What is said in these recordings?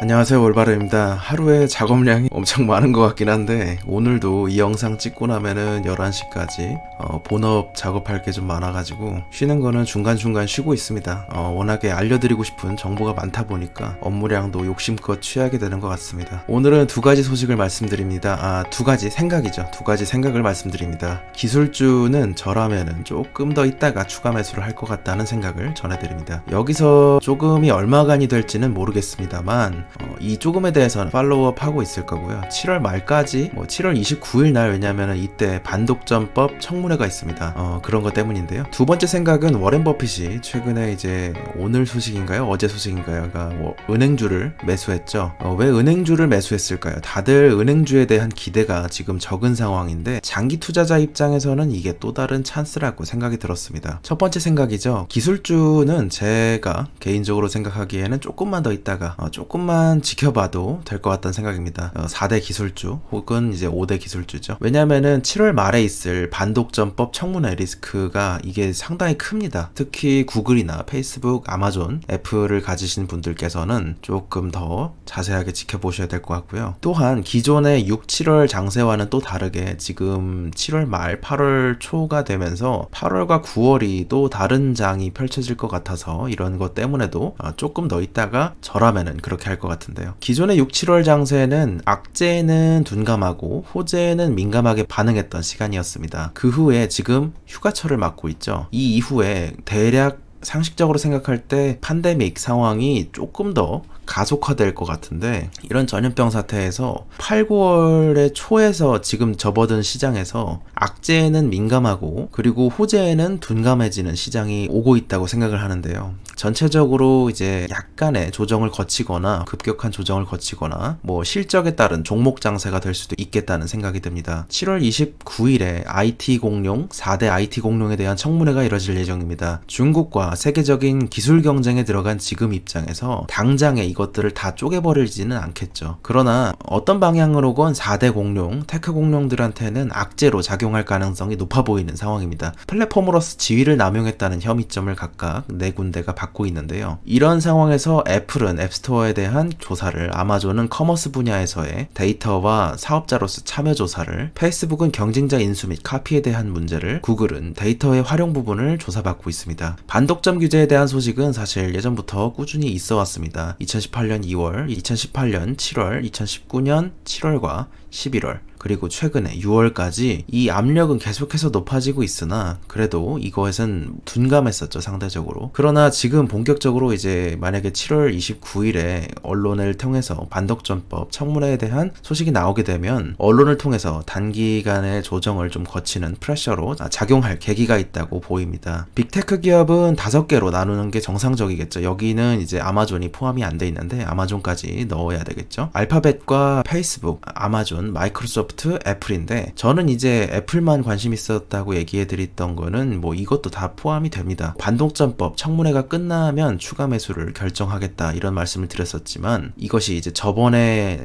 안녕하세요, 올바르입니다. 하루에 작업량이 엄청 많은 것 같긴 한데 오늘도 이 영상 찍고 나면은 11시까지 본업 작업할 게 좀 많아가지고 쉬는 거는 중간중간 쉬고 있습니다. 워낙에 알려드리고 싶은 정보가 많다 보니까 업무량도 욕심껏 취하게 되는 것 같습니다. 오늘은 두 가지 소식을 말씀드립니다. 두 가지 생각이죠. 두 가지 생각을 말씀드립니다. 기술주는 저라면은 조금 더 있다가 추가 매수를 할 것 같다는 생각을 전해드립니다. 여기서 조금이 얼마간이 될지는 모르겠습니다만 이 조금에 대해서는 팔로우업 하고 있을 거고요. 7월 말까지 7월 29일 날, 왜냐면은 이때 반독점법 청문회가 있습니다. 그런 것 때문인데요. 두 번째 생각은 워렌 버핏이 최근에 이제 오늘 소식인가요? 어제 소식인가요?가 은행주를 매수했죠. 왜 은행주를 매수했을까요? 다들 은행주에 대한 기대가 지금 적은 상황인데 장기 투자자 입장에서는 이게 또 다른 찬스라고 생각이 들었습니다. 첫 번째 생각이죠. 기술주는 제가 개인적으로 생각하기에는 조금만 더 있다가 조금만 지켜봐도 될 것 같다는 생각입니다. 4대 기술주 혹은 이제 5대 기술주죠. 왜냐면은 7월 말에 있을 반독점법 청문회 리스크가 이게 상당히 큽니다. 특히 구글이나 페이스북, 아마존, 애플을 가지신 분들께서는 조금 더 자세하게 지켜보셔야 될 것 같고요. 또한 기존의 6, 7월 장세와는 또 다르게 지금 7월 말, 8월 초가 되면서 8월과 9월이 또 다른 장이 펼쳐질 것 같아서 이런 것 때문에도 조금 더 있다가 저라면은 그렇게 할 것 같은데요. 기존의 6, 7월 장세는 악재는 둔감하고 호재는 민감하게 반응했던 시간이었습니다. 그 후에 지금 휴가철을 맞고 있죠. 이 이후에 대략 상식적으로 생각할 때 팬데믹 상황이 조금 더 가속화될 것 같은데, 이런 전염병 사태에서 8, 9월의 초에서 지금 접어든 시장에서 악재에는 민감하고 그리고 호재에는 둔감해지는 시장이 오고 있다고 생각을 하는데요. 전체적으로 이제 약간의 조정을 거치거나 급격한 조정을 거치거나 실적에 따른 종목 장세가 될 수도 있겠다는 생각이 듭니다. 7월 29일에 IT 공룡, 4대 IT 공룡에 대한 청문회가 이뤄질 예정입니다. 중국과 세계적인 기술 경쟁에 들어간 지금 입장에서 당장에 이것들을 다 쪼개버리지는 않겠죠. 그러나 어떤 방향으로건 4대 공룡, 테크 공룡들한테는 악재로 작용할 가능성이 높아 보이는 상황입니다. 플랫폼으로서 지위를 남용했다는 혐의점을 각각 4군데가 받고 있는데요. 이런 상황에서 애플은 앱스토어에 대한 조사를, 아마존은 커머스 분야에서의 데이터와 사업자로서 참여 조사를, 페이스북은 경쟁자 인수 및 카피에 대한 문제를, 구글은 데이터의 활용 부분을 조사받고 있습니다. 반독점 규제에 대한 소식은 사실 예전부터 꾸준히 있어 왔습니다. 2018년 2월, 2018년 7월, 2019년 7월과 11월, 그리고 최근에 6월까지 이 압력은 계속해서 높아지고 있으나 그래도 이거에선 둔감했었죠, 상대적으로. 그러나 지금 본격적으로 이제 만약에 7월 29일에 언론을 통해서 반독점법 청문회에 대한 소식이 나오게 되면 언론을 통해서 단기간의 조정을 좀 거치는 프레셔로 작용할 계기가 있다고 보입니다. 빅테크 기업은 5개로 나누는 게 정상적이겠죠. 여기는 이제 아마존이 포함이 안 돼 있는데 아마존까지 넣어야 되겠죠. 알파벳과 페이스북, 아마존, 마이크로소프트, 애플인데, 저는 이제 애플만 관심 있었다고 얘기해드렸던 거는 이것도 다 포함이 됩니다. 반독점법 청문회가 끝나면 추가 매수를 결정하겠다 이런 말씀을 드렸었지만, 이것이 이제 저번에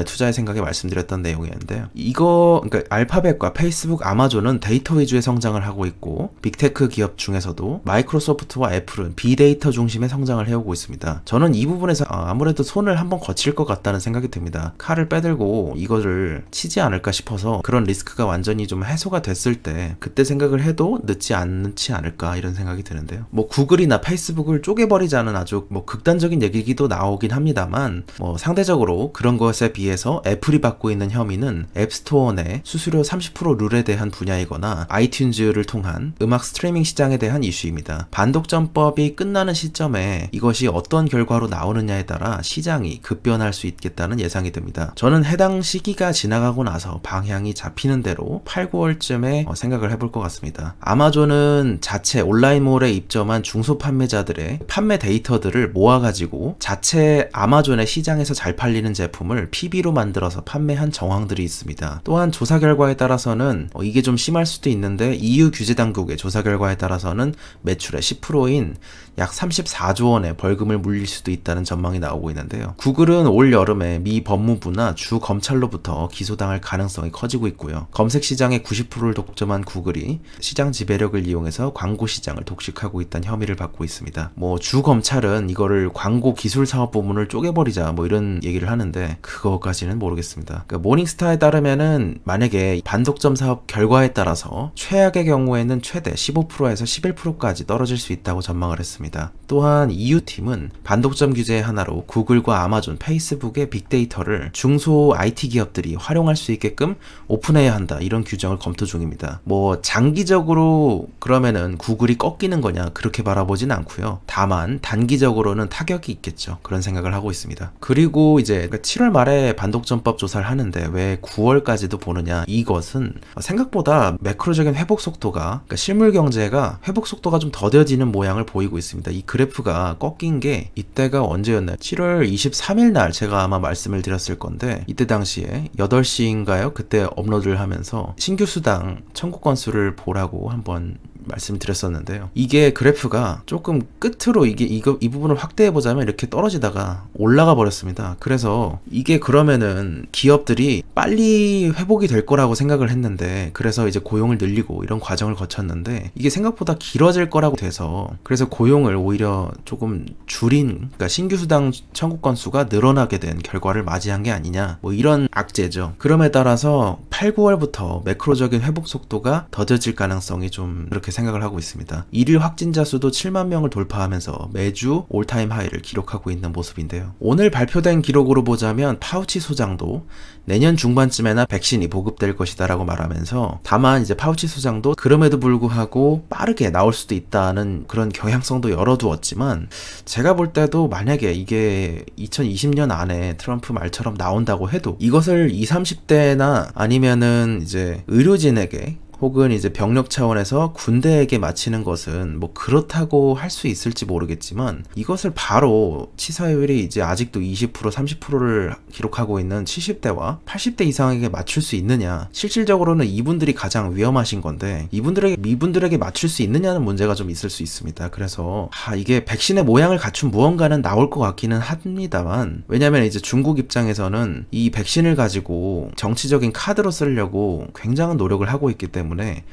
투자의 생각에 말씀드렸던 내용이었는데요. 그러니까 알파벳과 페이스북, 아마존은 데이터 위주의 성장을 하고 있고, 빅테크 기업 중에서도 마이크로소프트와 애플은 빅데이터 중심의 성장을 해오고 있습니다. 저는 이 부분에서 아무래도 손을 한번 거칠 것 같다는 생각이 듭니다. 칼을 빼들고 이거를 치지 않을까 싶어서, 그런 리스크가 완전히 좀 해소가 됐을 때 그때 생각을 해도 늦지 않지 않을까 이런 생각이 드는데요. 구글이나 페이스북을 쪼개버리자는 아주 극단적인 얘기기도 나오긴 합니다만, 상대적으로 그런 것에 비해서 애플이 받고 있는 혐의는 앱스토어 내 수수료 30% 룰에 대한 분야이거나 아이튠즈를 통한 음악 스트리밍 시장에 대한 이슈입니다. 반독점법이 끝나는 시점에 이것이 어떤 결과로 나오느냐에 따라 시장이 급변할 수 있겠다는 예상이 듭니다. 저는 해당 시기가 지나가고 나서 방향이 잡히는 대로 8, 9월쯤에 생각을 해볼 것 같습니다. 아마존은 자체 온라인몰에 입점한 중소 판매자들의 판매 데이터들을 모아가지고 자체 아마존의 시장에서 잘 팔리는 제품을 PB로 만들어서 판매한 정황들이 있습니다. 또한 조사 결과에 따라서는 이게 좀 심할 수도 있는데, EU 규제 당국의 조사 결과에 따라서는 매출의 10%인 약 34조 원의 벌금을 물릴 수도 있다는 전망이 나오고 있는데요. 구글은 올 여름에 미 법무부나 주 검찰로부터 기소당할 할 가능성이 커지고 있고요. 검색 시장의 90%를 독점한 구글이 시장 지배력을 이용해서 광고 시장을 독식하고 있다는 혐의를 받고 있습니다. 뭐 주 검찰은 이거를 광고 기술 사업 부문을 쪼개버리자 뭐 이런 얘기를 하는데 그거까지는 모르겠습니다. 그러니까 모닝스타에 따르면은 만약에 반독점 사업 결과에 따라서 최악의 경우에는 최대 15%에서 11%까지 떨어질 수 있다고 전망을 했습니다. 또한 EU팀은 반독점 규제 하나로 구글과 아마존, 페이스북의 빅데이터를 중소 IT 기업들이 활용할 수 있게끔 오픈해야 한다, 이런 규정을 검토 중입니다. 뭐 장기적으로 그러면은 구글이 꺾이는 거냐 그렇게 바라보진 않고요. 다만 단기적으로는 타격이 있겠죠. 그런 생각을 하고 있습니다. 그리고 이제 7월 말에 반독점법 조사를 하는데 왜 9월까지도 보느냐, 이것은 생각보다 매크로적인 회복 속도가, 그러니까 실물 경제가 회복 속도가 좀 더뎌지는 모양을 보이고 있습니다. 이 그래프가 꺾인 게 이때가 언제였나요? 7월 23일 날 제가 아마 말씀을 드렸을 건데, 이때 당시에 8시인가요? 그때 업로드를 하면서 신규 수당 청구 건수를 보라고 한번 말씀드렸었는데요. 이게 그래프가 조금 끝으로 이 부분을 확대해 보자면 이렇게 떨어지다가 올라가 버렸습니다. 그래서 이게 그러면은 기업들이 빨리 회복이 될 거라고 생각을 했는데, 그래서 이제 고용을 늘리고 이런 과정을 거쳤는데 이게 생각보다 길어질 거라고 돼서, 그래서 고용을 오히려 조금 줄인, 그러니까 신규 수당 청구 건수가 늘어나게 된 결과를 맞이한 게 아니냐, 뭐 이런 악재죠. 그럼에 따라서 8, 9월부터 매크로적인 회복 속도가 더뎌질 가능성이 좀 이렇게 생각을 하고 있습니다. 일일 확진자 수도 7만 명을 돌파하면서 매주 올타임 하이를 기록하고 있는 모습인데요. 오늘 발표된 기록으로 보자면 파우치 소장도 내년 중반쯤에나 백신이 보급될 것이다 라고 말하면서, 다만 이제 파우치 소장도 그럼에도 불구하고 빠르게 나올 수도 있다는 그런 경향성도 열어두었지만, 제가 볼 때도 만약에 이게 2020년 안에 트럼프 말처럼 나온다고 해도 이것을 20, 30대나 아니면은 이제 의료진에게 혹은 이제 병력 차원에서 군대에게 맞히는 것은 뭐 그렇다고 할 수 있을지 모르겠지만, 이것을 바로 치사율이 이제 아직도 20%, 30%를 기록하고 있는 70대와 80대 이상에게 맞출 수 있느냐, 실질적으로는 이분들이 가장 위험하신 건데 이분들에게 맞출 수 있느냐는 문제가 좀 있을 수 있습니다. 그래서 이게 백신의 모양을 갖춘 무언가는 나올 것 같기는 합니다만, 왜냐면 이제 중국 입장에서는 이 백신을 가지고 정치적인 카드로 쓰려고 굉장한 노력을 하고 있기 때문에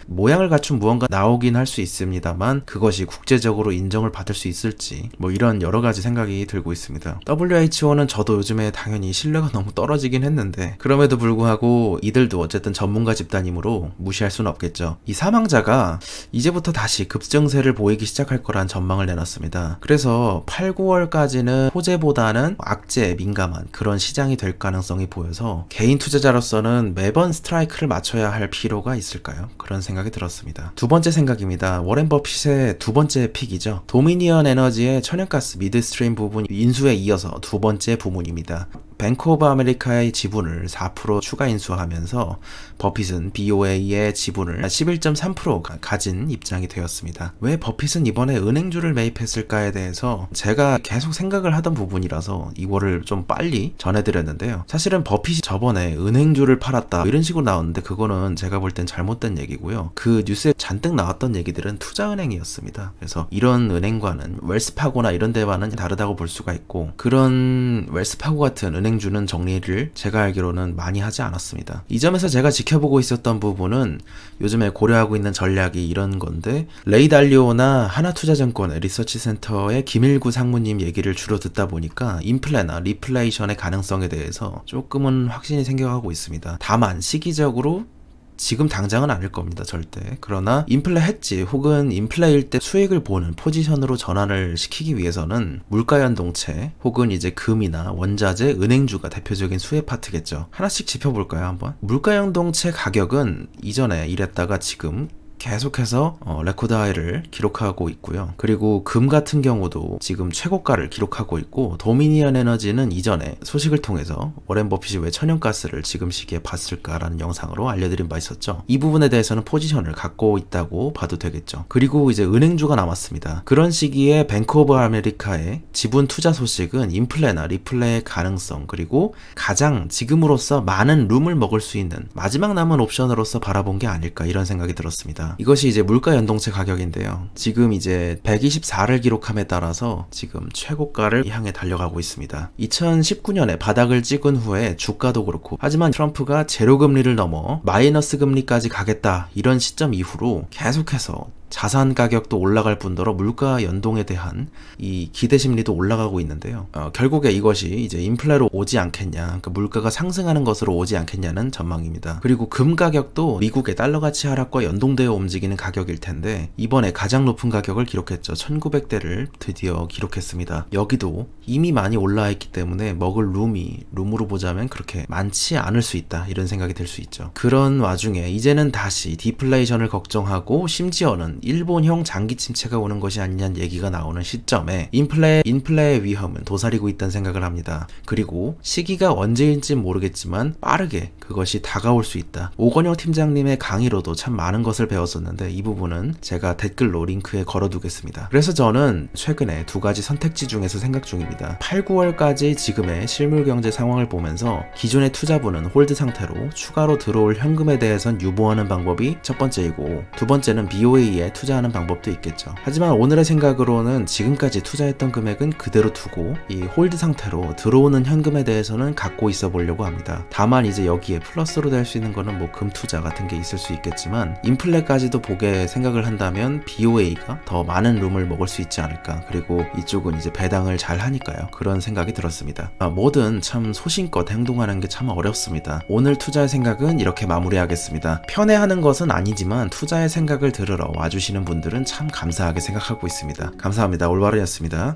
모양을 갖춘 무언가 나오긴 할 수 있습니다만, 그것이 국제적으로 인정을 받을 수 있을지 뭐 이런 여러 가지 생각이 들고 있습니다. WHO는 저도 요즘에 당연히 신뢰가 너무 떨어지긴 했는데, 그럼에도 불구하고 이들도 어쨌든 전문가 집단이므로 무시할 수는 없겠죠. 이 사망자가 이제부터 다시 급증세를 보이기 시작할 거란 전망을 내놨습니다. 그래서 8, 9월까지는 호재보다는 악재에 민감한 그런 시장이 될 가능성이 보여서 개인 투자자로서는 매번 스트라이크를 맞춰야 할 필요가 있을까요? 그런 생각이 들었습니다. 두 번째 생각입니다. 워렌 버핏의 두 번째 픽이죠. 도미니언 에너지의 천연가스 미드스트림 부분 인수에 이어서 두 번째 부문입니다. 뱅크 오브 아메리카의 지분을 4% 추가 인수하면서 버핏은 BOA의 지분을 11.3% 가진 입장이 되었습니다. 왜 버핏은 이번에 은행주를 매입했을까에 대해서 제가 계속 생각을 하던 부분이라서 이거를 좀 빨리 전해드렸는데요. 사실은 버핏이 저번에 은행주를 팔았다 이런 식으로 나왔는데, 그거는 제가 볼 땐 잘못된 얘기고요. 그 뉴스에 잔뜩 나왔던 얘기들은 투자은행이었습니다. 그래서 이런 은행과는 웰스파고나 이런 데와는 다르다고 볼 수가 있고, 그런 웰스파고 같은 은행주는 정리를 제가 알기로는 많이 하지 않았습니다. 이 점에서 제가 지켜보고 있었던 부분은 요즘에 고려하고 있는 전략이 이런 건데, 레이 달리오나 하나투자증권 리서치센터의 김일구 상무님 얘기를 주로 듣다 보니까 인플레나 리플레이션의 가능성에 대해서 조금은 확신이 생겨가고 있습니다. 다만 시기적으로 지금 당장은 아닐 겁니다, 절대. 그러나 인플레 해지 혹은 인플레일 때 수익을 보는 포지션으로 전환을 시키기 위해서는 물가연동체 혹은 이제 금이나 원자재, 은행주가 대표적인 수혜 파트겠죠. 하나씩 짚어볼까요, 한번? 물가연동체 가격은 이전에 이랬다가 지금 계속해서 레코드 하이를 기록하고 있고요. 그리고 금 같은 경우도 지금 최고가를 기록하고 있고, 도미니언 에너지는 이전에 소식을 통해서 워렌 버핏이 왜 천연가스를 지금 시기에 봤을까라는 영상으로 알려드린 바 있었죠. 이 부분에 대해서는 포지션을 갖고 있다고 봐도 되겠죠. 그리고 이제 은행주가 남았습니다. 그런 시기에 뱅크 오브 아메리카의 지분 투자 소식은 인플레나 리플레의 가능성, 그리고 가장 지금으로서 많은 룸을 먹을 수 있는 마지막 남은 옵션으로서 바라본 게 아닐까, 이런 생각이 들었습니다. 있습니다. 이것이 이제 물가 연동체 가격인데요. 지금 이제 124를 기록함에 따라서 지금 최고가를 향해 달려가고 있습니다. 2019년에 바닥을 찍은 후에 주가도 그렇고, 하지만 트럼프가 제로금리를 넘어 마이너스 금리까지 가겠다 이런 시점 이후로 계속해서 자산 가격도 올라갈 뿐더러 물가 연동에 대한 이 기대 심리도 올라가고 있는데요. 결국에 이것이 이제 인플레로 오지 않겠냐, 그러니까 물가가 상승하는 것으로 오지 않겠냐는 전망입니다. 그리고 금 가격도 미국의 달러 가치 하락과 연동되어 움직이는 가격일 텐데, 이번에 가장 높은 가격을 기록했죠. 1900대를 드디어 기록했습니다. 여기도 이미 많이 올라와 있기 때문에 먹을 룸으로 보자면 그렇게 많지 않을 수 있다, 이런 생각이 들 수 있죠. 그런 와중에 이제는 다시 디플레이션을 걱정하고, 심지어는 일본형 장기 침체가 오는 것이 아니냐는 얘기가 나오는 시점에 인플레의 위험은 도사리고 있다는 생각을 합니다. 그리고 시기가 언제인지 모르겠지만 빠르게 그것이 다가올 수 있다. 오건영 팀장님의 강의로도 참 많은 것을 배웠었는데, 이 부분은 제가 댓글로 링크에 걸어두겠습니다. 그래서 저는 최근에 두 가지 선택지 중에서 생각 중입니다. 8, 9월까지 지금의 실물 경제 상황을 보면서 기존의 투자분은 홀드 상태로 추가로 들어올 현금에 대해선 유보하는 방법이 첫 번째이고, 두 번째는 BOA에 투자하는 방법도 있겠죠. 하지만 오늘의 생각으로는 지금까지 투자했던 금액은 그대로 두고 이 홀드 상태로 들어오는 현금에 대해서는 갖고 있어 보려고 합니다. 다만 이제 여기에 플러스로 될 수 있는 거는 뭐 금 투자 같은 게 있을 수 있겠지만, 인플레까지도 보게 생각을 한다면 BOA가 더 많은 룸을 먹을 수 있지 않을까. 그리고 이쪽은 이제 배당을 잘 하니까요. 그런 생각이 들었습니다. 뭐든 참 소신껏 행동하는 게 참 어렵습니다. 오늘 투자의 생각은 이렇게 마무리하겠습니다. 편애하는 것은 아니지만 투자의 생각을 들으러 와주시는 분들은 참 감사하게 생각하고 있습니다. 감사합니다. 올바르였습니다.